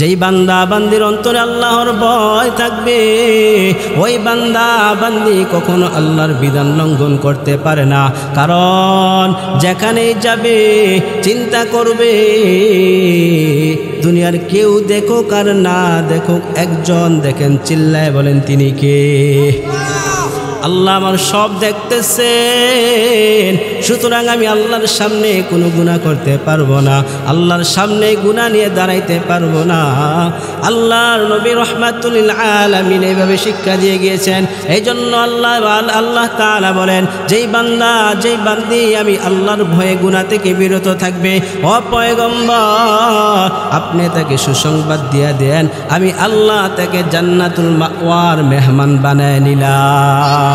যেই বান্দা বান্দির অন্তরে আল্লাহর ভয় থাকবে ওই বান্দা বান্দি কখনো আল্লাহর বিধান লঙ্ঘন করতে পারে না। কারণ যেখানেই যাবে চিন্তা করবে দুনিয়ার কেউ দেখুক আর না দেখুক একজন দেখেন চিল্লায় বলেন তিনি কে? আল্লাহ আমার সব দেখতেছেন। সুতরাং আমি আল্লাহর সামনে কোনো গুনাহ করতে পারবো না, আল্লাহর সামনে গুনাহ নিয়ে দাঁড়াইতে পারবো না। আল্লাহর নবী রাহমাতুল লিল আলামিন এইভাবে শিক্ষা দিয়ে গিয়েছেন। এই জন্য আল্লাহ তাআলা বলেন যেই বান্দা যেই বান্দি আমি আল্লাহর ভয়ে গুনাহ থেকে বিরত থাকবে, ও পয়গম্বর আপনি তাকে সুসংবাদ দিয়ে দেন আমি আল্লাহ তাকে জান্নাতুল মাওয়ার মেহমান বানায় নিলাম।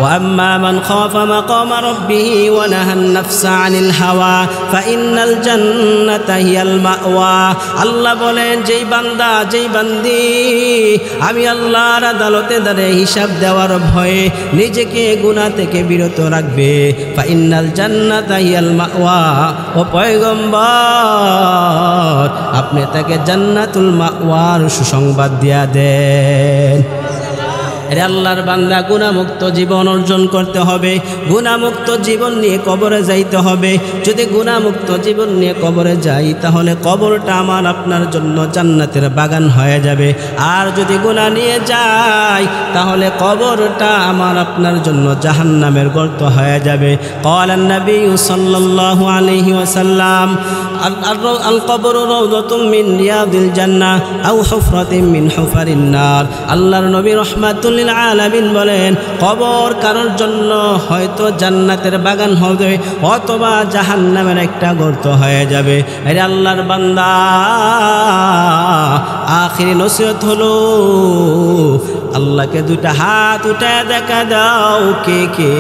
وأما من خاف مقام ربه ونهى النفس عن الهوى فإن الجنة هي المأوى। আল্লাহ বলেন যেই বান্দা যেই বান্দি আমি আল্লাহর আদালতে দাঁড়িয়ে হিসাব দেওয়ার ভয়ে নিজেকে গুনাহ থেকে বিরত রাখবে فإن الجنة هي المأوى। ও পয়গম্বর আপনি তাকে জান্নাতুল মাওয়ার সুসংবাদ দিয়া দেন। আল্লাহর বান্দা গুনাহমুক্ত জীবন অর্জন করতে হবে, গুনাহমুক্ত জীবন নিয়ে কবরে যাইতে হবে। যদি গুনাহমুক্ত জীবন নিয়ে কবরে যাই তাহলে কবরটা আমার আপনার জন্য জান্নাতের বাগান হয়ে যাবে। আর যদি গুনাহ নিয়ে যাই তাহলে কবরটা আমার আপনার জন্য জাহান্নামের গর্ত হয়ে যাবে। ক্বালান নবী সাল্লাল্লাহু আলাইহি ওয়াসাল্লাম আল কবরু রাউযাতুম মিন রিয়াদিল জান্নাহ আও হুফরাতিন মিন হুফারিন নার। আল্লাহর নবী রাহমাতুল লিল আলামিন বলেন কবর কারোর জন্য হয়তো জান্নাতের বাগান হবে অথবা জাহান্নামের একটা গর্ত হয়ে যাবে। আরে আল্লাহর বান্দা আখিরি নসিহত হলো আল্লাহকে দুইটা হাত উঠায় দেখা দাও কে কে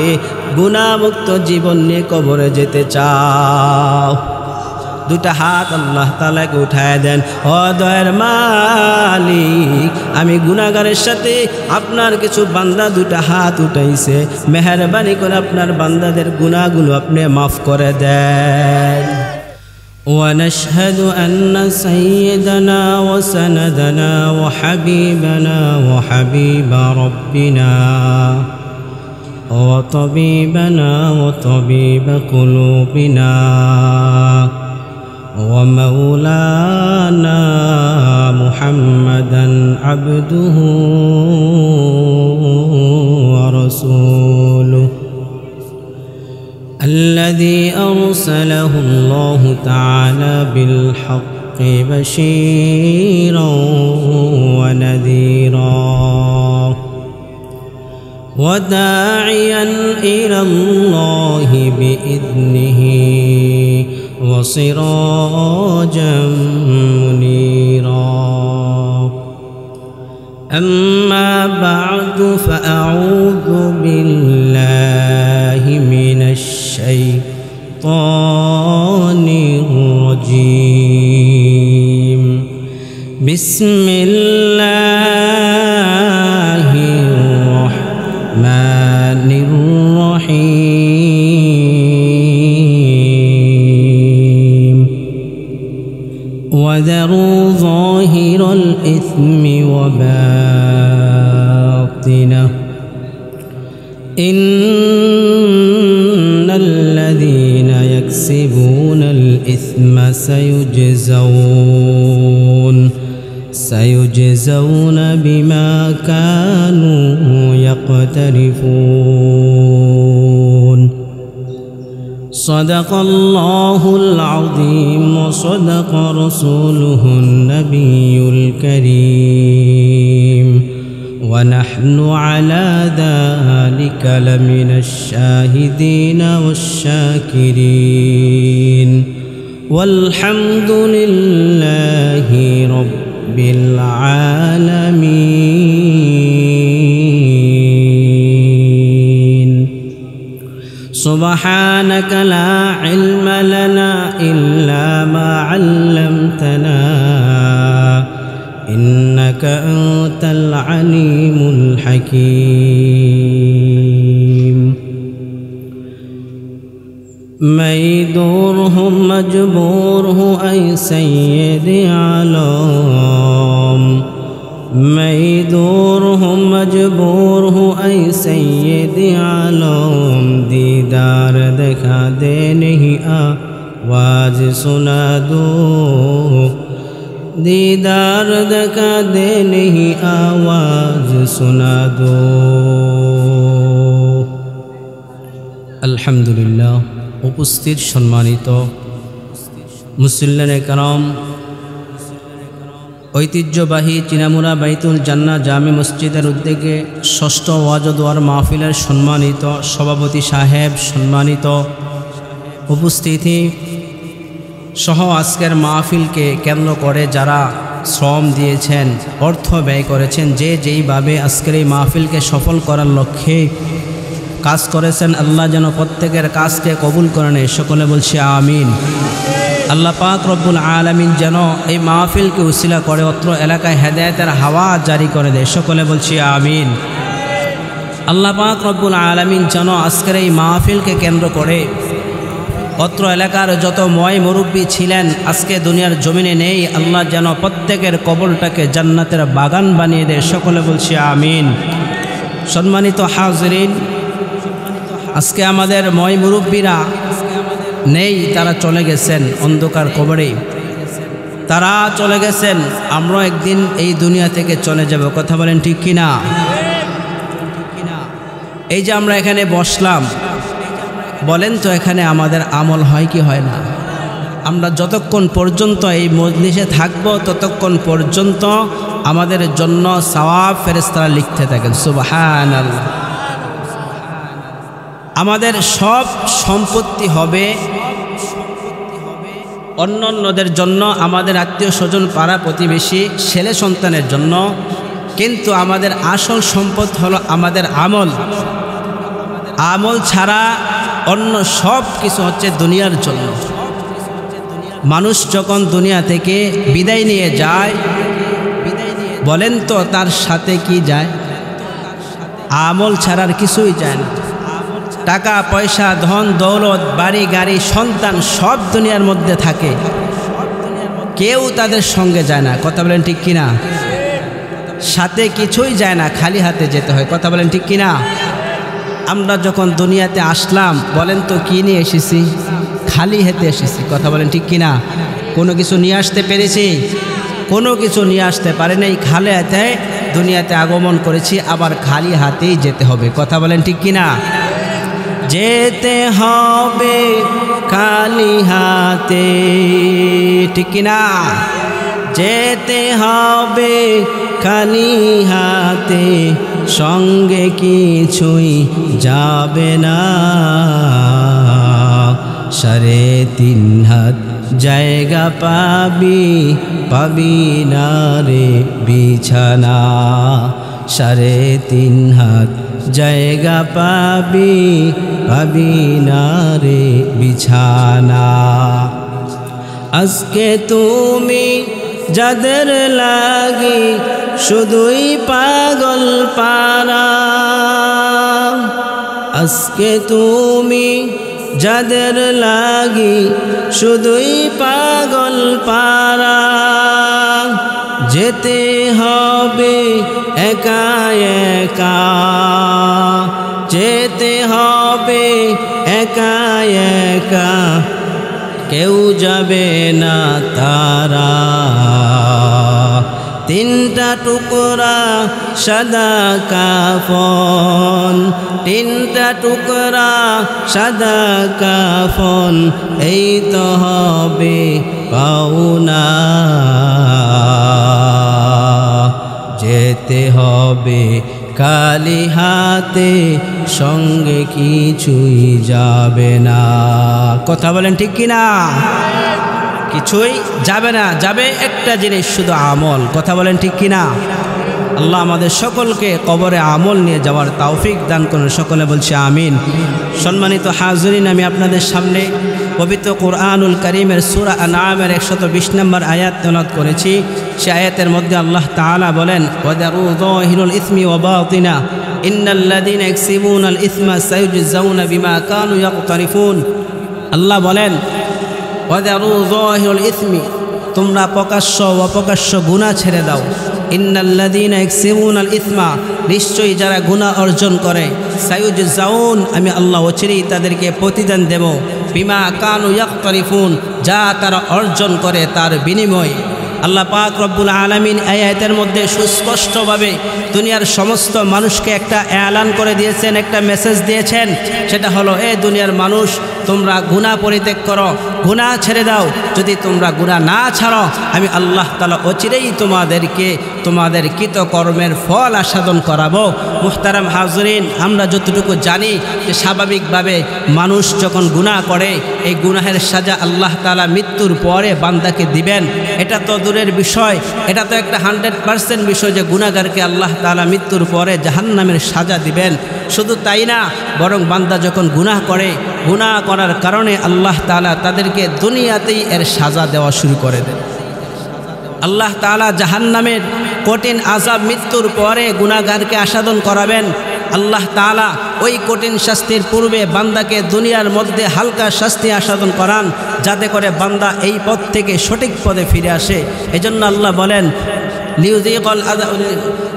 গুনাহমুক্ত জীবন নিয়ে কবরে যেতে চাও। দুটা হাত আল্লাহ তাআলাকে উঠায় দেন। ও দয়ার মালিক আমি গুনাহগারের সাথে আপনার কিছু বান্দা দুটা হাত উঠাইছে, মেহেরবানি করে আপনার বান্দাদের গুনাহগুলো আপনি মাফ করে দেন। ونشهد أن سيدنا وسندنا وحبيبنا وحبيب ربنا وطبيبنا وطبيب قلوبنا ومولانا محمدا عبده ورسوله الذي أرسله الله تعالى بالحق بشيرا ونذيرا وداعيا إلى الله بإذنه وسراجا منيرا. أما بعد فأعوذ بالله من الشيطان الرجيم. بسم الله الرحمن الرحيم. وذروا ظاهر الإثم وباطنه إن الذين يكسبون الإثم سيجزون بما كانوا يقترفون. صدق الله العظيم وصدق رسوله النبي الكريم ونحن على ذلك لمن الشاهدين والشاكرين والحمد لله رب العالمين. سبحانك لا علم لنا إلا ما علمتنا إنك أنت العليم الحكيم. ميدوره مجبوره أي سيدي على मईदूर हूँ मजबूर हूँ ऐ सैयद आलम दीदार दिखा दे नहीं आवाज सुना दो दीदार दिखा दे नहीं आवाज सुना दो। अल्हम्दुलिल्लाह उपस्थित सम्मानित मुसल्लिने करम ঐতিহ্যবাহী চিনামুরা বাইতুল জান্নাহ জামে মসজিদের উদ্যোগে ষষ্ঠ ওয়াজ ও দোয়ার মাহফিলের সম্মানিত সভাপতি সাহেব, সম্মানিত উপস্থিতি সহ আজকের মাহফিলকে কেন্দ্র করে যারা শ্রম দিয়েছেন, অর্থ ব্যয় করেছেন, যে যেইভাবে আজকের এই মাহফিলকে সফল করার লক্ষ্যে কাজ করেছেন, আল্লাহ যেন প্রত্যেকের কাজকে কবুল করেন, সকলে বলছি আমিন। আল্লাহ পাক রব্বুল আলামিন যেন এই মাহফিলকে উসিলা করে অত্র এলাকায় হেদায়েতের হাওয়া জারি করে দেয়, সকলে বলছি আমিন। আল্লাহ পাক রব্বুল আলামিন যেন আজকের এই মাহফিলকে কেন্দ্র করে অত্র এলাকার যত ময় মুরব্বী ছিলেন আজকে দুনিয়ার জমিনে নেই, আল্লাহ যেন প্রত্যেকের কবরটাকে জান্নাতের বাগান বানিয়ে দেয়, সকলে বলছি আমিন। সম্মানিত হাজিরিন, আজকে আমাদের ময় মুরব্বীরা নেই, তারা চলে গেছেন অন্ধকার কবরে, তারা চলে গেছেন, আমরা একদিন এই দুনিয়া থেকে চলে যাব, কথা বলেন ঠিক কিনা? এই যে আমরা এখানে বসলাম, বলেন তো এখানে আমাদের আমল হয় কি হয় না? আমরা যতক্ষণ পর্যন্ত এই মজলিসে থাকবো ততক্ষণ পর্যন্ত আমাদের জন্য সওয়াব ফেরেশতারা লিখতে থাকেন, সুবহানাল্লাহ। আমাদের সব সম্পত্তি হবে অন্যদের জন্য, আমাদের আত্মীয় স্বজন, পাড়া প্রতিবেশী, ছেলে সন্তানের জন্য, কিন্তু আমাদের আসল সম্পদ হলো আমাদের আমল। আমল ছাড়া অন্য সব কিছু হচ্ছে দুনিয়ার জন্য। মানুষ যখন দুনিয়া থেকে বিদায় নিয়ে যায়, বলেন তো তার সাথে কি যায়? আমল ছাড়ার কিছুই যায় না। টাকা পয়সা, ধন দৌলত, বাড়ি গাড়ি, সন্তান সব দুনিয়ার মধ্যে থাকে, কেউ তাদের সঙ্গে যায় না, কথা বলেন ঠিক কিনা? সাথে কিছুই যায় না, খালি হাতে যেতে হয়, কথা বলেন ঠিক কিনা? আমরা যখন দুনিয়াতে আসলাম, বলেন তো কি নিয়ে এসেছি? খালি হাতে এসেছি, কথা বলেন ঠিক কিনা? কোনো কিছু নিয়ে আসতে পেরেছি? কোনো কিছু নিয়ে আসতে পারে নাই, খালি হাতে দুনিয়াতে আগমন করেছি, আবার খালি হাতেই যেতে হবে, কথা বলেন ঠিক কিনা? যেতে হবে খালি হাতে, ঠিক কিনা? যেতে হবে খালি হাতে, সঙ্গে কিছুই যাবে না, 3.5 হাত জায়গা পাবি না রে বিছানা, 3.5 হাত জায়গা পাবি না রে বিছানা। আজকে তুমি যাদের লাগি শুধুই পাগল পারা, আজকে তুমি যাদের লাগি শুধুই পাগল পারা, যেতে হবে একা একা, যেতে হবে একা একা, কেউ যাবে না তারা। 3টা টুকরা সাদা কাফন, 3টা টুকরা সাদা কাফন, এই তো হবে পাওনা, যেতে হবে খালি হাতে, সঙ্গে কিছুই যাবে না, কথা বলেন ঠিক কিনা? কিছুই যাবে না, যাবে একটা জিনিস, শুধু আমল, কথা বলেন ঠিক কিনা? আল্লাহ আমাদের সকলকে কবরে আমল নিয়ে যাওয়ার তৌফিক দান করুন, সকলে বলছি আমিন। সম্মানিত হাজিরিন, আমি আপনাদের সামনে পবিত্র কুরআনুল কারীমের সূরা আনআমের 120 নম্বর আয়াত তেলাওয়াত করেছি। সে আয়াতের মধ্যে আল্লাহ তাআলা বলেন, ওয়াদারু যাহিরুল ইসমি ওয়া বাতিনা ইন্নাল্লাযীনা ইয়াকসিবুনাল ইসমা সায়ুজজাউনা বিমা কানু ইয়াকতারিফুন। আল্লাহ বলেন, ওয়াদারু যাহিরুল ইসমি, তোমরা প্রকাশ্য অপ্রকাশ্য গুনাহ ছেড়ে দাও। ইন্নাল্লাযীনা ইয়াকসিবুনাল ইসমা, নিশ্চয়ই যারা গুনাহ অর্জন করে, সায়ুজজাউন, আমি আল্লাহ অচিরেই তাদেরকে প্রতিদান দেব, বিমা কানু ইয়াকতারিফুন, যা তারা অর্জন করে তার বিনিময়ে। আল্লাহ পাক রব্বুল আলামিন এই আয়াতের মধ্যে সুস্পষ্টভাবে দুনিয়ার সমস্ত মানুষকে একটা এলান করে দিয়েছেন, একটা মেসেজ দিয়েছেন। সেটা হলো, এ দুনিয়ার মানুষ, তোমরা গুনাহ পরিত্যাগ করো, গুনাহ ছেড়ে দাও। যদি তোমরা গুনাহ না ছাড়ো, আমি আল্লাহ তাআলা অচিরেই তোমাদেরকে তোমাদের কৃতকর্মের ফল আস্বাদন করাবো। মুহতারাম হাজরিন, আমরা যতটুকু জানি যে স্বাভাবিকভাবে মানুষ যখন গুনাহ করে, এই গুনাহের সাজা আল্লাহ তাআলা মৃত্যুর পরে বান্দাকে দিবেন। এটা তো দূরের বিষয়, এটা তো একটা 100% বিষয় যে গুনাহগারকে আল্লাহ তাআলা মৃত্যুর পরে জাহান্নামের সাজা দিবেন। শুধু তাই না, বরং বান্দা যখন গুনাহ করে, গুনাহ করার কারণে আল্লাহ তাআলা তাদেরকে দুনিয়াতেই এর সাজা দেওয়া শুরু করে দেন। আল্লাহ তাআলা জাহান্নামের কঠিন আযাব মৃত্যুর পরে গুনাহগারকে আস্বাদন করাবেন। আল্লাহ তাআলা ওই কঠিন শাস্তির পূর্বে বান্দাকে দুনিয়ার মধ্যে হালকা শাস্তি আস্বাদন করান, যাতে করে বান্দা এই পথ থেকে সঠিক পথে ফিরে আসে। এজন্য আল্লাহ বলেন,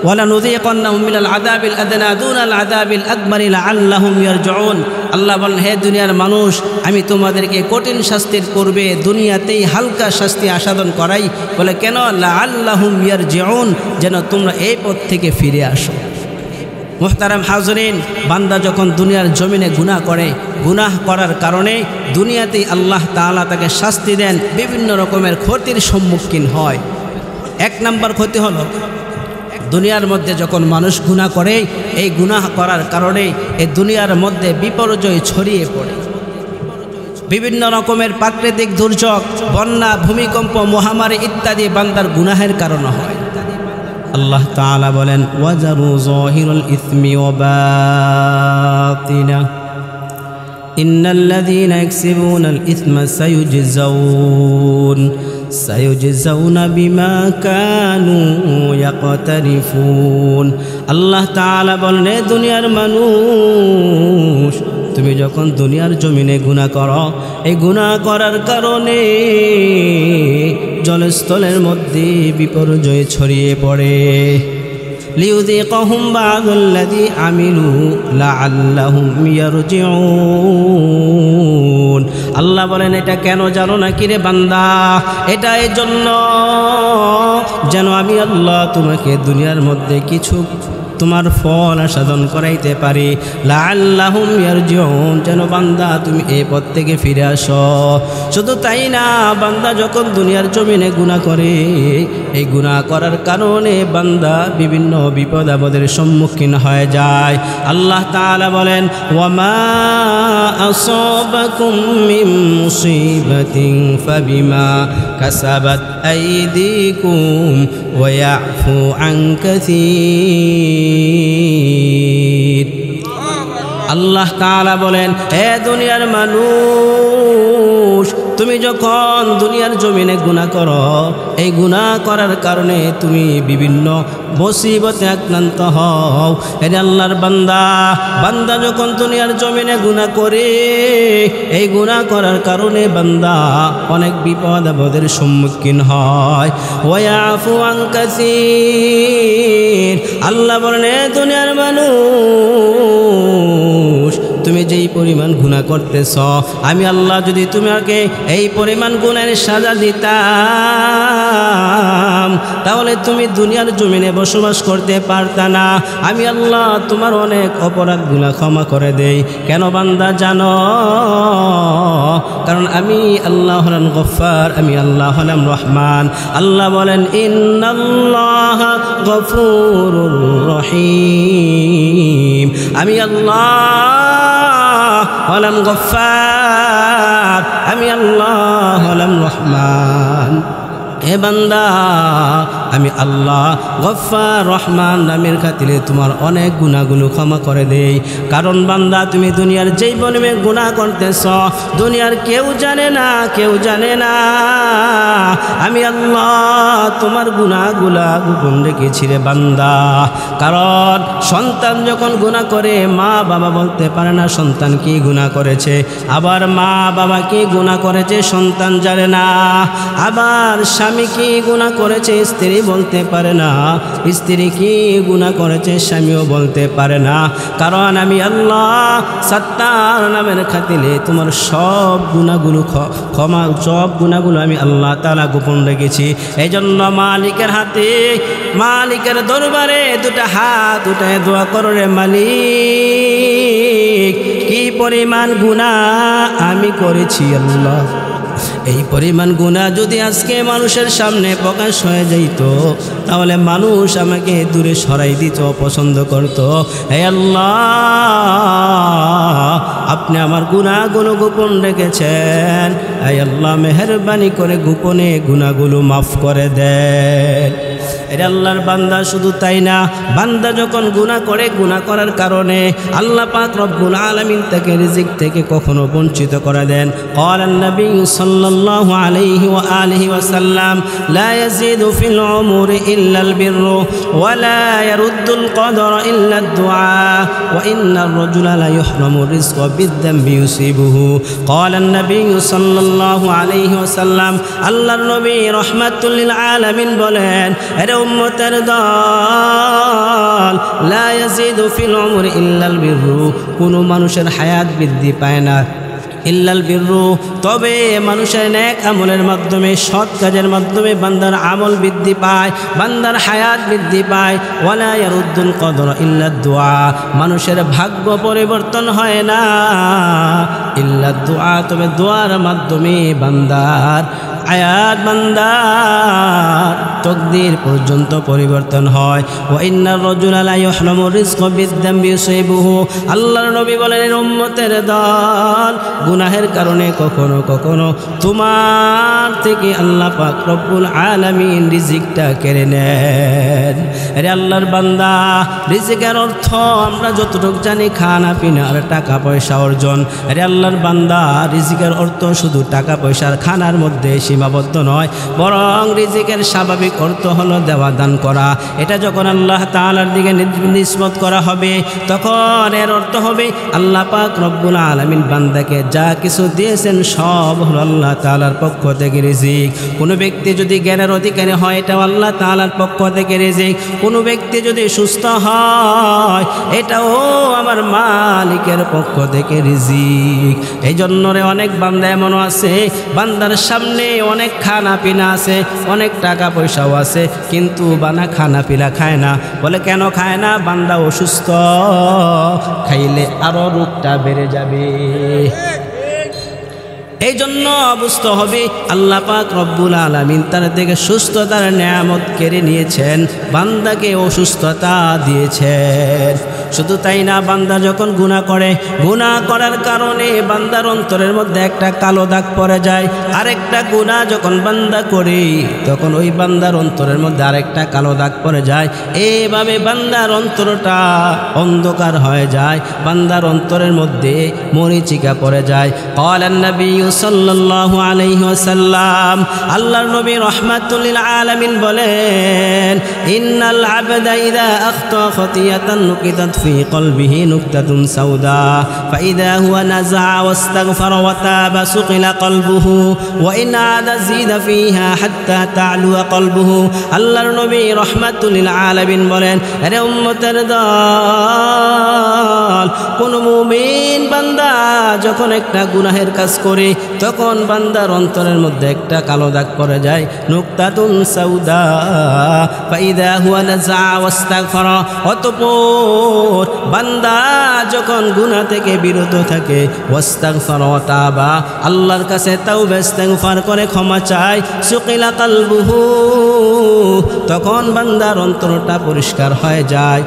ওয়ালানুযীকান্নাহুম মিনাল আযাবিল আদনা দুনাল আযাবিল আকবার লাআল্লাহুম ইয়ারজিউন। আল্লাহ বলেন, হে দুনিয়ার মানুষ, আমি তোমাদেরকে কঠিন শাস্তির পূর্বে দুনিয়াতেই হালকা শাস্তি আস্বাদন করাই। বলে কেন? লাআল্লাহুম ইয়ারজিউন, যেন তোমরা এই পথ থেকে ফিরে আসো। মুহতারাম হাজরিন, বান্দা যখন দুনিয়ার জমিনে গুনাহ করে, গুনাহ করার কারণে দুনিয়াতেই আল্লাহ তাআলা তাকে শাস্তি দেন, বিভিন্ন রকমের ক্ষতির সম্মুখীন হয়। এক নম্বর ক্ষতি হলো, দুনিয়ার মধ্যে যখন মানুষ গুনাহ করে, এই গুনাহ করার কারণে এই দুনিয়ার মধ্যে বিপর্যয় ছড়িয়ে পড়ে। বিভিন্ন রকমের প্রাকৃতিক দুর্যোগ, বন্যা, ভূমিকম্প, মহামারী ইত্যাদি বান্দার গুনাহের কারণে হয়। আল্লাহ তাআলা বলেন, ওয়াজারু যাহিরুল ইসমি ওয়া বাতিনা ইন্নাল্লাযীনা ইয়াকসিবুনাল ইসমা সায়ুজজাউনা বিমা কানু ইয়াকতারিফুন। আল্লাহ তাআলা বলেন, দুনিয়ার মানুষ, তুমি যখন দুনিয়ার জমিনে গুনাহ করো, এই গুনাহ করার কারণে জলস্থলের মধ্যে বিপর্যয় ছড়িয়ে পড়ে। লিউযীকাহুম বা'দাল্লাযী আমিলু লাআল্লাহুম ইয়ারজিউন। আল্লাহ বলেন, এটা কেন জানো না কি রে বান্দা? এটা এই জন্য যেন আমি আল্লাহ তোমাকে দুনিয়ার মধ্যে কিছু তোমার ফল আস্বাদন করাইতে পারি। লাআল্লাহুম ইয়ারজিউন, যেন বান্দা তুমি এই পথ থেকে ফিরে আসো। শুধু তাই না, বান্দা যখন দুনিয়ার জমিনে গুনাহ করে, এই গুনাহ করার কারণে বান্দা বিভিন্ন বিপদ আপদের সম্মুখীন হয়ে যায়। আল্লাহ তাআলা বলেন, ওয়ামা আসাবাকুম মিন মুসিবাতিন ফাবিমা কাসাবাত আইদিকুম ওয়া ইয়াফু আন কাসীর। আল্লাহ তাআলা বলেন, হে দুনিয়ার মানুষ, তুমি যখন দুনিয়ার জমিনে গুনাহ করো, এই গুনাহ করার কারণে তুমি বিভিন্ন মুসিবতে আক্রান্ত হও। হে আল্লাহর বান্দা, বান্দা যখন দুনিয়ার জমিনে গুনাহ করে, এই গুনাহ করার কারণে বান্দা অনেক বিপদ আপদের সম্মুখীন হয়। ওয়া ইয়াফু আন কাসীর। আল্লাহ বলেন, হে দুনিয়ার মানুষ, তুমি যেই পরিমাণ গুনাহ করতেছ, আমি আল্লাহ যদি তোমাকে এই পরিমাণ গুনাহের সাজা দিতাম, তাহলে তুমি দুনিয়ার জমিনে বসবাস করতে পারতা না। আমি আল্লাহ তোমার অনেক অপরাধগুলো ক্ষমা করে দেই। কেন বান্দা জানো? কারণ আমি আল্লাহ হলাম গফফার, আমি আল্লাহ হলাম রহমান। আল্লাহ বলেন, ইন্নাল্লাহা গফুরুর রহিম। আমি আল্লাহ হলাম গফফার, আমি আল্লাহ হলাম রহমান। হে বান্দা, আমি আল্লাহ গফফার রহমান নামের খাতিরে তোমার অনেক গুনাহগুলো ক্ষমা করে দেই। কারণ বান্দা তুমি দুনিয়ার যেই পরিমাণে গুনাহ করতেছ দুনিয়ার কেউ জানে না, কেউ জানে না। আমি আল্লাহ তোমার গুনাহগুলা গোপন রেখেছি রে বান্দা। কারণ সন্তান যখন গুনাহ করে মা বাবা বলতে পারে না সন্তান কি গুনাহ করেছে, আবার মা বাবা কি গুনাহ করেছে সন্তান জানে না, আবার স্বামী কি গুনাহ করেছে স্ত্রী বলতে পারে না, স্ত্রী কি গুনাহ করেছে স্বামীও বলতে পারে না। কারণ আমি আল্লাহ সত্তার নামের খাতিরে তোমার সব গুনাহগুলো ক্ষমা, সব গুনাহগুলো আমি আল্লাহ তাআলা গোপন রেখেছি। এই জন্য মালিকের হাতে, মালিকের দরবারে দুটা হাত উঠায় দোয়া করো রে মালিক, কি পরিমাণ গুনাহ আমি করেছি আল্লাহ। এই পরিমাণ গুনাহ যদি আজকে মানুষের সামনে প্রকাশ হয়ে যাইত তাহলে মানুষ আমাকে দূরে সরাই দিত, পছন্দ করত। হে আল্লাহ আপনি আমার গুনাহগুলো গোপন রেখেছেন, হে আল্লাহ মেহেরবানি করে গোপনে গুনাহগুলো মাফ করে দেন। এর আল্লাহর বান্দা শুধু তাই না, বান্দা যখন গুনাহ করে গুনাহ করার কারণে আল্লাহ পাক রব্বুল আলামিন তাকে রিজিক থেকে কখনো বঞ্চিত করে দেন। ক্বালান নবী সাল্লাল্লাহু আলাইহি ওয়া আলিহি ওয়াসাল্লাম লা ইয়াজিদু ফিল উমুরি ইল্লাল বিররু ওয়া লা ইয়ারুদ্দুল কদরা ইল্লাদ দুআ ওয়া ইন্নার রাজুলা লা ইহরামু রিজকা বিদ-দামবি ইউসিবুহু। ক্বালান নবী সাল্লাল্লাহু আলাইহি ওয়াসাল্লাম, আল্লাহর নবী রাহমাতুল লিল আলামিন বলেন, উম্মতের দল লা ইয়াজিদু ফিল উমরি ইল্লাল বিররু, কোনো মানুষের হায়াত বৃদ্ধি পায় না ইল্লাল বিররু, তবে মানুষের নেক আমলের মাধ্যমে সৎ কাজের মাধ্যমে বান্দার আমল বৃদ্ধি পায়, বান্দার হায়াত বৃদ্ধি পায়। ওয়ালা ইয়ারুদ্দুল কদরা ইল্লাদ দুআ, মানুষের ভাগ্য পরিবর্তন হয় না ইল্লাদ দুআ, তবে দোয়ার মাধ্যমে বান্দার আয়াত, বান্দার তকদির পর্যন্ত পরিবর্তন হয়। ওয়া ইন্নার রাজুলা লা ইহরামু রিজকা বিদ-দামবি ইউসিবুহু, আল্লাহর নবী বলেন উম্মতের দল গুনাহের কারণে কখনো কখনো তোমার থেকে আল্লাহ পাক রব্বুল আলামিন রিজিকটা কেড়ে নেন। আরে আল্লাহর বান্দা, রিজিকের অর্থ আমরা যতটুকু জানি খানা পিনা আর টাকা পয়সা অর্জন। আরে আল্লাহর বান্দা, রিজিকের অর্থ শুধু টাকা পয়সার খানার মধ্যে সীমাবদ্ধ নয়, বরং রিজিকের স্বাভাবিক অর্থ হলো দেওয়া দান করা। এটা যখন আল্লাহ তাআলার দিকে নিসবত করা হবে তখন এর অর্থ হবে আল্লাহ পাক রব্বুল আলামিন বান্দাকে যা কিছু দিয়েছেন সব হলো আল্লাহ তাআলার পক্ষ থেকে রিজিক। কোনো ব্যক্তি যদি জ্ঞানের অধিকারী হয় এটাও আল্লাহ তাআলার পক্ষ থেকে রিজিক। কোনো ব্যক্তি যদি সুস্থ হয় এটাও আমার মালিকের পক্ষ থেকে রিজিক। এই জন্য রে অনেক বান্দা এমনও আছে বান্দার সামনে অনেক খানা পিনা আছে, অনেক টাকা পয়সাও আছে, কিন্তু বানা খানা পিনা খায় না। বলে কেন খায় না? বান্দা অসুস্থ, খাইলে আরো রোগটা বেড়ে যাবে। এই জন্য বুঝতে হবে আল্লাহ পাক রব্বুল আলামিন তার থেকে সুস্থতার নিয়ামত কেড়ে নিয়েছেন, বান্দাকে অসুস্থতা দিয়েছেন। শুধু তাই না, বান্দা যখন গুনাহ করে, গুনাহ করার কারণে বান্দার অন্তরের মধ্যে একটা কালো দাগ পড়ে যায়। আরেকটা গুনাহ যখন বান্দা করে তখন ওই বান্দার অন্তরের মধ্যে আরেকটা কালো দাগ পড়ে যায়। এইভাবে বান্দার অন্তরটা অন্ধকার হয়ে যায়, বান্দার অন্তরের মধ্যে মরিচিকা পড়ে যায়। ক্বালান নবী সাল্লাল্লাহু আলাইহি ওয়াসাল্লাম, আল্লাহর নবী রাহমাতুল লিল আলামিন বলেন, ইন্নাল আবদা ইযা আখতা খাতিয়াতান নুকিতাত ফি কলবিহি নুকতাতুন সাউদা ফাইযা হুয়া নাযা ওয়াস্তাগফারা ওয়া তাবা সুকিলা কলবুহু ওয়া ইন আদা জিদা ফিহা হাত্তা তা'লু কলবুহু। আল্লাহর নবী রাহমাতুল লিল আলামিন বলেন, আরে উম্মতের দল, কোন মুমিন বান্দা যখন একটা গুনাহের কাজ করে তখন বান্দার অন্তরের মধ্যে একটা কালো দাগ পড়ে যায়, নুকতাতুন সাউদা ফাইদা হুয়া নাযা ওয়াস্তাগফারা। অতঃপর বান্দা যখন গুনাহ থেকে বিরত থাকে, ওয়াস্তাগফারা ওয়া তাবা, আল্লাহর কাছে তাওবা ইস্তিগফার করে ক্ষমা চায়, সুকিলা কলবুহু, তখন বান্দার অন্তরটা পরিষ্কার হয়ে যায়।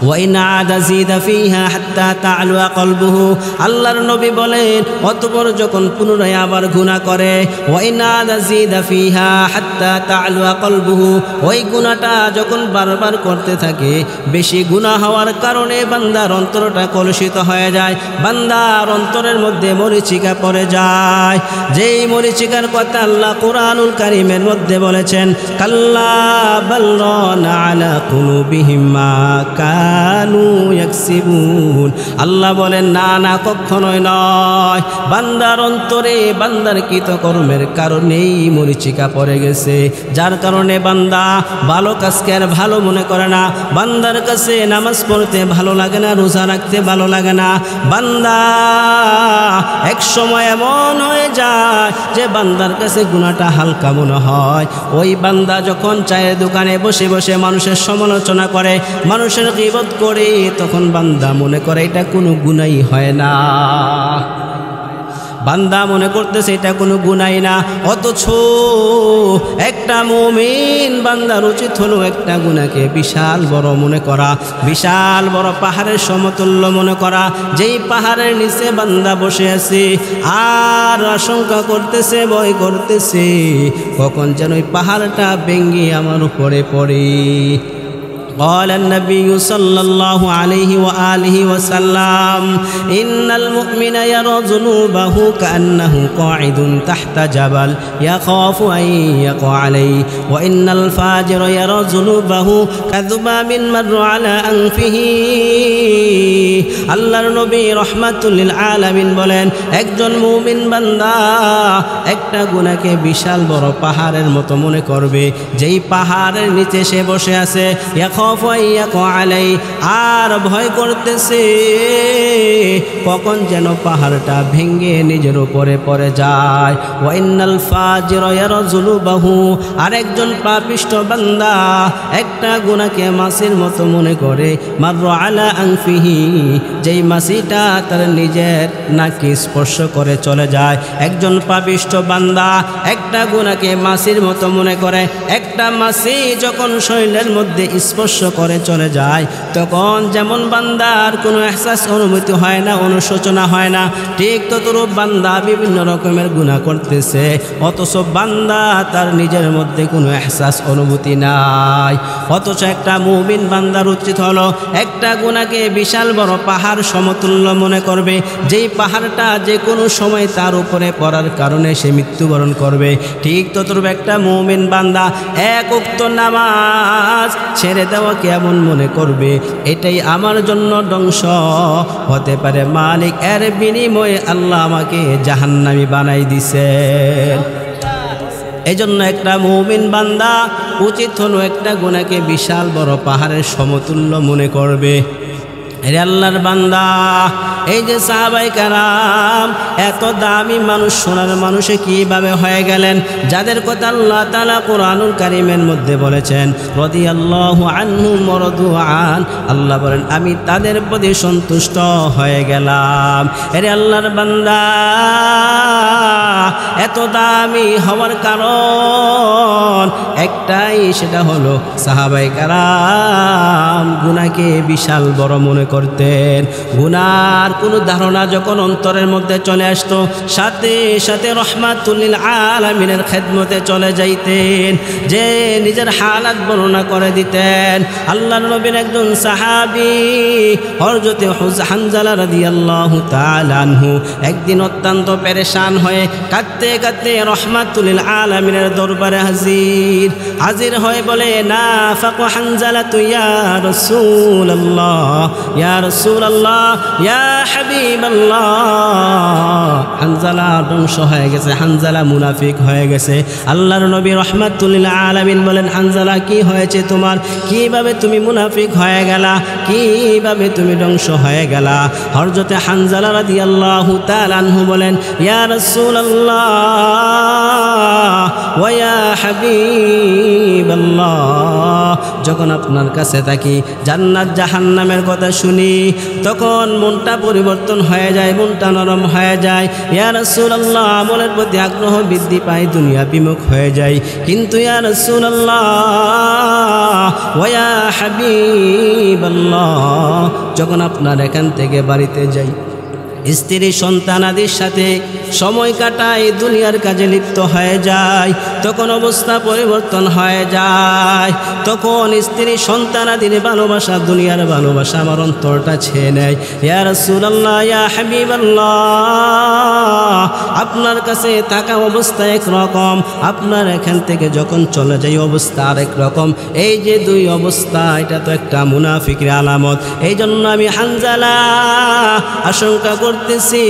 ওয়াইন আদা জিদা ফিহা হাত্তা তা'লুয়া কলবুহু, আল্লাহর নবী বলেন অতঃপর যখন পুনরায় আবার গুনাহ করে, ওয়াইন আদা জিদা ফিহা হাত্তা তা'লুয়া কলবুহু, ওই গুনাহটা যখন বারবার করতে থাকে, বেশি গুনাহ হওয়ার কারণে বান্দার অন্তরটা কলুষিত হয়ে যায়, বান্দার অন্তরের মধ্যে মরিচিকা পড়ে যায়। যেই মরিচিকার কথা আল্লাহ কুরআনুল কারীমের মধ্যে বলেছেন, কাল্লা বাল রানা আলা কুলুবিহিম মা কানু ইয়াকসিবুন, আল্লাহ বলেন না না কখনোই নয়, বান্দার অন্তরে বান্দার কৃতকর্মের কারণেই মরিচিকা পড়ে গেছে, যার কারণে বান্দা ভালো কাজকে আর ভালো মনে করে না, বান্দার কাছে নামাজ পড়তে ভালো লাগে না, রোজা রাখতে ভালো লাগে না, বান্দা এক সময় এমন হয়ে যায় যে বান্দার কাছে গুনাহটা হালকা মনে হয়। ওই বান্দা যখন চায়ের দোকানে বসে বসে মানুষের সমালোচনা করে, মানুষের গীবত করে, তখন বান্দা মনে করে এটা কোনো গুনাহই হয় না, বান্দা মনে করতেছে এটা কোনো গুনাহই না। অথচ একটা মুমিন বান্দার উচিত হলো একটা গুনাহকে বিশাল বড় মনে করা, বিশাল বড় পাহাড়ের সমতুল্য মনে করা। যেই পাহাড়ের নিচে বান্দা বসে আছে আর আশঙ্কা করতেছে, ভয় করতেছে কখন যেন ওই পাহাড়টা ভেঙে আমার উপরে পড়ে। قال النبي صلى الله عليه وآله وسلم إن المؤمن يرى ذنوبه كأنه قاعد تحت جبل يخاف أن يقع عليه وإن الفاجر يرى ذنوبه كذباب مر على أنفه। আল্লাহর নবী রাহমাতুল লিল আলামিন বলেন, একজন মুমিন বান্দা একটা গুনাহকে বিশাল বড় পাহাড়ের মতো মনে করবে, যেই পাহাড়ের নিচে সে বসে আছে, আর ভয় করতেছে কখন যেন পাহাড়টা ভেঙে নিজের উপরে পড়ে যায়। ওয়াইনাল ফাজিরা ইয়ারা যুনুবাহু, আরেকজন পাপিষ্ঠ বান্দা একটা গুনাহকে মাছির মতো মনে করে, মাররা আলা আনফিহি, যেই মাছিটা তার নিজের নাকে স্পর্শ করে চলে যায়। একজন পাপিষ্ঠ বান্দা একটা গুনাহকে মাছির মতো মনে করে, একটা মাছি যখন শরীরের মধ্যে স্পর্শ করে চলে যায়, তখন যেমন বান্দার কোনো এহসাস অনুভূতি হয় না, অনুশোচনা হয় না, ঠিক ততরূপ বান্দা বিভিন্ন রকমের গুনাহ করতেছে, অথচ বান্দা তার নিজের মধ্যে কোনো এহসাস অনুভূতি নাই। অথচ একটা মুমিন বান্দার উচিত হলো একটা গুনাহকে বিশাল বড় পাহাড় সমতুল্য মনে করবে, যেই পাহাড়টা যে কোনো সময় তার উপরে পড়ার কারণে সে মৃত্যুবরণ করবে। ঠিক ততরূপ একটা মুমিন বান্দা এক ওয়াক্ত নামাজ ছেড়ে দেওয়া কেমন মনে করবে, এটাই আমার জন্য ধ্বংস হতে পারে, মালিক এর বিনিময়ে আল্লাহ আমাকে জাহান্নামী বানাই দিছেন। এই জন্য একটা মুমিন বান্দা উচিত হলো একটা গুনাহকে বিশাল বড় পাহাড়ের সমতুল্য মনে করবে। রে আল্লাহর বান্দা, এই যে সাহাবায়ে কেরাম এত দামি মানুষ, সোনার মানুষে কিভাবে হয়ে গেলেন, যাদের কথা আল্লাহ তাআলা কুরআনুল কারীমের মধ্যে বলেছেন, রাদিয়াল্লাহু আনহুম ওয়া রাদু আন, আল্লাহ বলেন আমি তাদের প্রতি সন্তুষ্ট হয়ে গেলাম। রে আল্লাহর বান্দা, এত দামি হওয়ার কারণ একটাই, সেটা হলো সাহাবায়ে কেরাম গুনাহকে বিশাল বড় মনে করতেন। গুনার কোনো ধারণা যখন অন্তরের মধ্যে চলে আসতো, সাথে সাথে রাহমাতুল লিল আলামিনের খেদমতে চলে যাইতেন, যে নিজের হালাত বর্ণনা করে দিতেন। আল্লাহর নবীর একজন সাহাবী হযরত হানজালা রাদিয়াল্লাহু তাআলা আনহু একদিন অত্যন্ত পেরেশান হয়ে কাঁদতে কাঁদতে রাহমাতুল লিল আলামিনের দরবারে হাজির হয়ে বলে, নাফাক হানজালা ইয়া রাসূলুল্লাহ, ইয়া রাসূলুল্লাহ, ইয়া হাবিবাল্লাহ। হানজালা ধ্বংস হয়ে গেছে, হানজালা মুনাফিক হয়ে গেছে। আল্লাহর নবী রাহমাতুল লিল আলামিন বলেন, হানজালা কি হয়েছে তোমার, কিভাবে তুমি মুনাফিক হয়ে গেলা, কিভাবে তুমি ধ্বংস হয়ে গেলা? হযরত হানজালা রাদিয়াল্লাহু তাআলা আনহু বলেন, ইয়া রাসূলুল্লাহ ওয়া ইয়া হাবিবাল্লাহ, যখন আপনার কাছে থাকি, জান্নাত জাহান্নামের কথা শুনি, তখন মনটা পরিবর্তন হয়ে যায়, মনটা নরম হয়ে যায়। ইয়া রাসূলুল্লাহ, আমলের প্রতি আগ্রহ বৃদ্ধি পায়, দুনিয়া বিমুখ হয়ে যায়। কিন্তু ইয়া রাসূলুল্লাহ, ওয়া হাবিবাল্লাহ, যখন আপনার এখান থেকে বাড়িতে যাই, স্ত্রী সন্তানাদির সাথে সময় কাটায়, দুনিয়ার কাজে লিপ্ত হয়ে যায়, তখন অবস্থা পরিবর্তন হয়ে যায়। তখন স্ত্রী সন্তানাদির ভালোবাসা, দুনিয়ার ভালোবাসা আমার অন্তরটা ছেয়ে নেয়। ইয়া রাসূলুল্লাহ, ইয়া হাবিবাল্লাহ, আপনার কাছে থাকা অবস্থা একরকম, আপনার এখান থেকে যখন চলে যাই অবস্থা আরেক রকম। এই যে দুই অবস্থা, এটা তো একটা মুনাফিকের আলামত। এই জন্য আমি হানজালা আশঙ্কা করতেছি,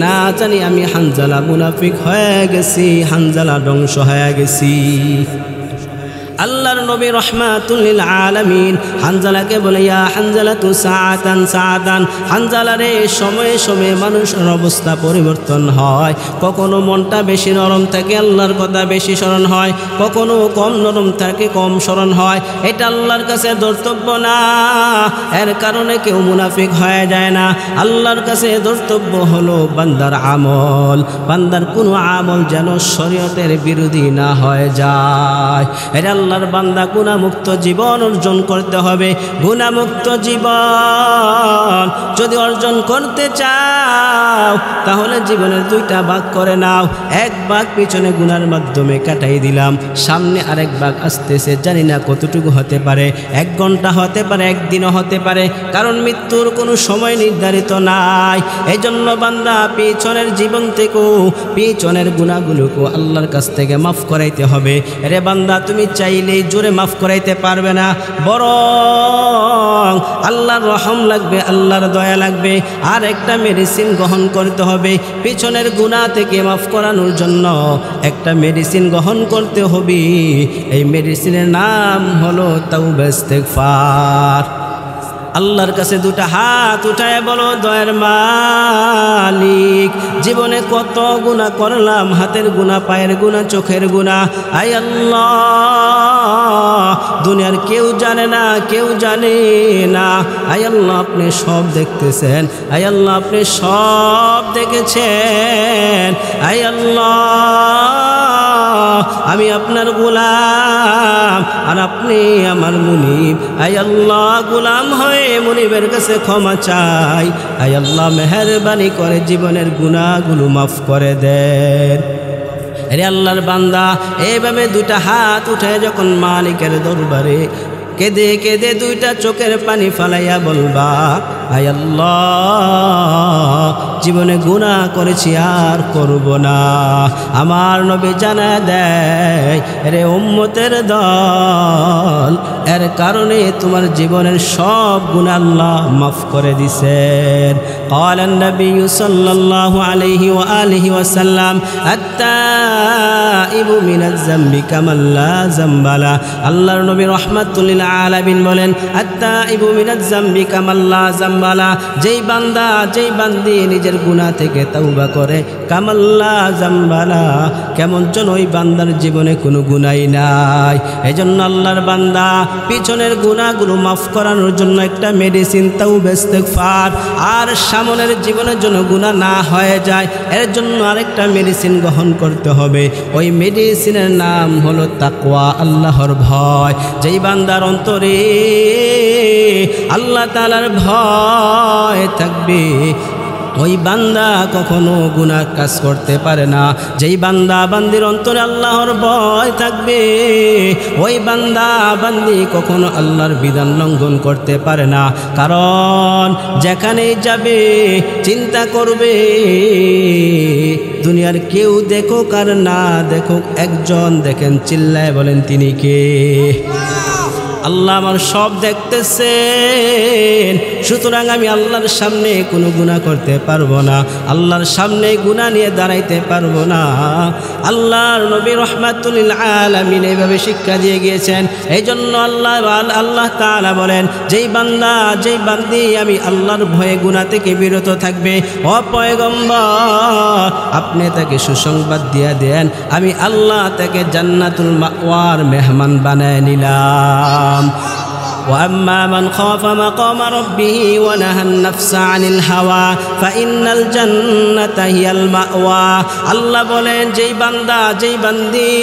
না জানি আমি হানজালা মুনাফিক হয়ে গেছি, হানজালা ধ্বংস হয়ে গেছি। আল্লাহর নবী রহমাতুল লিল আলামিন হানজালাকে বলে, ইয়া হানজালা তু সাআতান সাআতান, হানজালা রে, সময়ে সময়ে মানুষের অবস্থা পরিবর্তন হয়। কখনো মনটা বেশি নরম থাকে, আল্লাহর কথা বেশি স্মরণ হয়, কখনো কম নরম থাকে, কম স্মরণ হয়। এটা আল্লাহর কাছে ধর্তব্য না, এর কারণে কেউ মুনাফিক হয়ে যায় না। আল্লাহর কাছে ধর্তব্য হলো বান্দার আমল, বান্দার কোনো আমল যেন শরীয়তের বিরোধী না হয়ে যায়। এটা আল্লাহর বান্দা গুনাহমুক্ত জীবন অর্জন করতে হবে। গুনাহমুক্ত জীবন যদি অর্জন করতে চাও, তাহলে জীবনের দুইটা ভাগ করে নাও। এক ভাগ পিছনে গুনার মাধ্যমে কাটাই দিলাম, সামনে আরেক ভাগ আসতেছে, জানি না কতটুকু হতে পারে, 1 ঘন্টা হতে পারে, 1 দিনও হতে পারে, কারণ মৃত্যুর কোনো সময় নির্ধারিত নাই। এই জন্য বান্দা পিছনের জীবন থেকেও পিছনের গুনাহগুলোকে আল্লাহর কাছ থেকে মাফ করাইতে হবে। রে বান্দা, তুমি চাইলেই জোরে মাফ করাইতে পারবে না, বরং আল্লাহর রহম লাগবে, আল্লাহর দয়া লাগবে। আর একটা মেডিসিন গ্রহণ করতে হবে পিছনের গুনাহ থেকে মাফ করানোর জন্য, একটা মেডিসিন গ্রহণ করতে হবে। এই মেডিসিনের নাম হলো তাওবা ইস্তেগফার। আল্লাহর কাছে দুটা হাত উঠায় বলো, দয়ার মালিক, জীবনে কত গুনাহ করলাম, হাতের গুনাহ, পায়ের গুনাহ, চোখের গুনাহ। আয় আল্লাহ, দুনিয়ার কেউ জানে না, কেউ জানে না। আয় আল্লাহ, আপনি সব দেখতেছেন। আয় আল্লাহ, আপনি সব দেখেছেন। আয় আল্লাহ, আমি আপনার গোলাম আর আপনি আমার মুনিব। আয় আল্লাহ, গোলাম হয়ে মুনিবের কাছে ক্ষমা চাই। আয় আল্লাহ, মেহেরবানি করে জীবনের গুনাহগুলো মাফ করে দেন। রে আল্লাহর বান্দা, এইভাবে দুটা হাত উঠে যখন মালিকের দরবারে কেঁদে কেঁদে দুইটা চোখের পানি ফালাইয়া বলবা, আয় আল্লাহ, জীবনে গুনাহ করেছি আর করব না। আমার নবী জানা দেয়, রে উম্মতের দল, এর কারণে তোমার জীবনের সব গুনাহ আল্লাহ মাফ করে দিছেন। قال النبي صلى الله عليه وآله وسلم التائب من الذنب كمن لا ذنب له। আল্লাহর নবী রাহমাতুল লিল আলামিন বলেন, আত-তাইবু মিনাজ যামবি কামান লা যামবা লা, যেই বান্দা, যেই বান্দি নিজের গুনাহ থেকে তওবা করে, কামান লা যামবা লা, কেমন যেন ওই বান্দার জীবনে কোনো গুনাহই নাই। এজন্য আল্লাহর বান্দা পিছনের গুনাহগুলো মাফ করানোর জন্য একটা মেডিসিন তাওবা ইস্তেগফার, আর সামনের জীবনের জন্য গুনাহ না হয়ে যায় এর জন্য আরেকটা মেডিসিন গ্রহণ করতে হবে। ওই মেডিসিনের নাম হলো তাকওয়া, আল্লাহর ভয়। যেই বান্দার অন্তরে আল্লাহ তাআলার ভয় থাকবে, ওই বান্দা কখনো গুনাহ কাজ করতে পারে না। যেই বান্দা বান্দির অন্তরে আল্লাহর ভয় থাকবে, ওই বান্দা বান্দি কখনো আল্লাহর বিধান লঙ্ঘন করতে পারে না। কারণ যেখানেই যাবে চিন্তা করবে, দুনিয়ার কেউ দেখুক আর না দেখুক, একজন দেখেন, চিল্লায় বলেন তিনি কে? আল্লাহ আমার সব দেখতেছেন। সুতরাং আমি আল্লাহর সামনে কোনো গুনাহ করতে পারবো না, আল্লাহর সামনে গুনাহ নিয়ে দাঁড়াইতে পারবো না। আল্লাহর নবী রাহমাতুল লিল আলামিন এইভাবে শিক্ষা দিয়ে গিয়েছেন। এই জন্য আল্লাহ তাআলা বলেন, যেই বান্দা, যেই বান্দি আমি আল্লাহর ভয়ে গুনাহ থেকে বিরত থাকবে, ও পয়গম্বর আপনি তাকে সুসংবাদ দিয়ে দেন, আমি আল্লাহ তাকে জান্নাতুল মাওয়ার মেহমান বানায় নিলাম। وأما من خاف مقام ربه ونهى النفس عن الهوى فإن الجنة هي المأوى আল্লাহ বলেন যেই বান্দা যেই বান্দি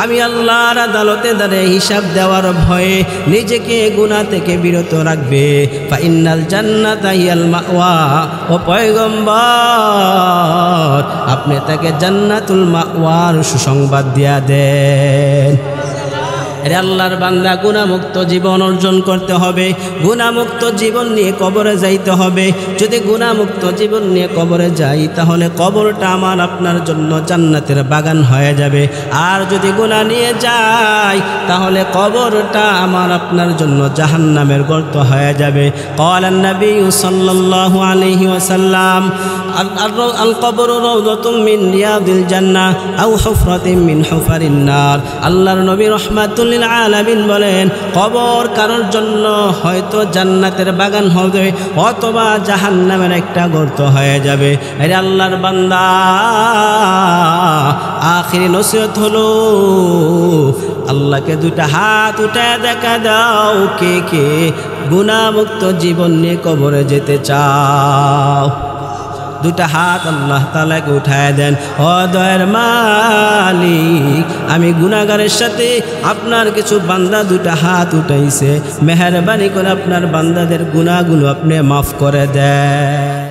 আমি আল্লাহর আদালতে দাঁড়িয়ে হিসাব দেওয়ার ভয়ে নিজেকে গুনাহ থেকে বিরত রাখবে ফাইনাল জান্নাতা হিয়াল মাওয়া ও পয়গম্বর আপনি তাকে জান্নাতুল মাওয়ার সুসংবাদ দিয়া দেন। আরে আল্লাহর বান্দা গুনাহমুক্ত জীবন অর্জন করতে হবে, গুনাহমুক্ত জীবন নিয়ে কবরে যাইতে হবে। যদি গুনাহমুক্ত জীবন নিয়ে কবরে যাই তাহলে কবরটা আমার আপনার জন্য জান্নাতের বাগান হয়ে যাবে। আর যদি গুনাহ নিয়ে যাই তাহলে কবরটা আমার আপনার জন্য জাহান্নামের গর্ত হয়ে যাবে। ক্বালান নবী সাল্লাল্লাহু আলাইহি ওয়াসাল্লাম আল কবরু রাউযাতুম মিন রিয়াদিল জান্নাহ আও হুফরাতিন মিন হুফারিন নার। আল্লাহর নবী রাহমাতুল আলামিন বলেন কবর কারোর জন্য হয়তো জান্নাতের বাগান হবে অথবা জাহান্নামের একটা গর্ত হয়ে যাবে। আরে আল্লাহর বান্দা আখিরি নসিহত হলো আল্লাহকে দুইটা হাত উঠায় দেখা দাও কে কে গুনাহমুক্ত জীবন নিয়ে কবরে যেতে চাও। দুটা হাত আল্লাহ তাআলাকে উঠায় দেন। ও দয়ার মালিক আমি গুনাহগারের সাথে আপনার কিছু বান্দা দুটা হাত উঠাইছে, মেহেরবানি করে আপনার বান্দাদের গুনাহগুলো আপনি মাফ করে দেন।